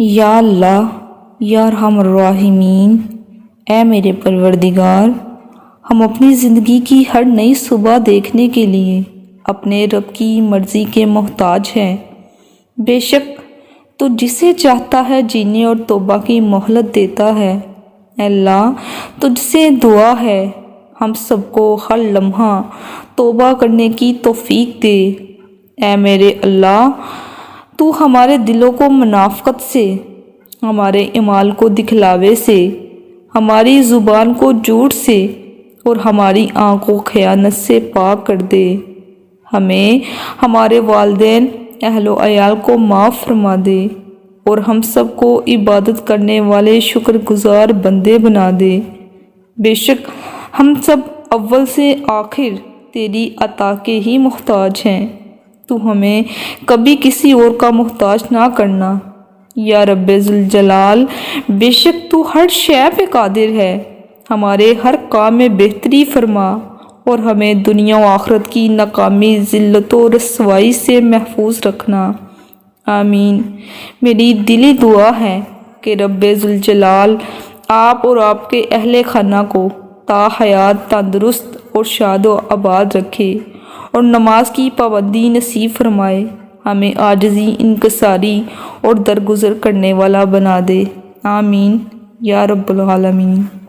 یا اللہ، یا ارحم الراحمین، اے میرے پروردگار، ہم اپنی زندگی کی ہر نئی صبح دیکھنے کے لیے اپنے رب کی مرضی کے محتاج ہیں۔ بے شک تو جسے چاہتا ہے جینے اور توبہ کی مہلت دیتا ہے۔ اے اللہ، تجھ سے دعا ہے ہم سب کو ہر لمحہ توبہ کرنے کی توفیق دے۔ اے میرے اللہ، تو ہمارے دلوں کو منافقت سے، ہمارے اعمال کو دکھلاوے سے، ہماری زبان کو جھوٹ سے اور ہماری آنکھ کو خیانت سے پاک کر دے۔ ہمیں، ہمارے والدین، اہل و عیال کو معاف فرما دے اور ہم سب کو عبادت کرنے والے شکر گزار بندے بنا دے۔ بے شک ہم سب اول سے آخر تیری عطا کے ہی محتاج ہیں۔ تو ہمیں کبھی کسی اور کا محتاج نہ کرنا۔ یا رب ذوالجلال، بے شک تو ہر شے پہ قادر ہے۔ ہمارے ہر کام میں بہتری فرما اور ہمیں دنیا و آخرت کی ناکامی، ذلت و رسوائی سے محفوظ رکھنا۔ آمین۔ میری دلی دعا ہے کہ رب ذوالجلال آپ اور آپ کے اہل خانہ کو تا حیات تندرست اور شاد و آباد رکھے اور نماز کی پابندی نصیب فرمائے، ہمیں عاجزی، انکساری اور درگزر کرنے والا بنا دے۔ آمین یا رب العالمین۔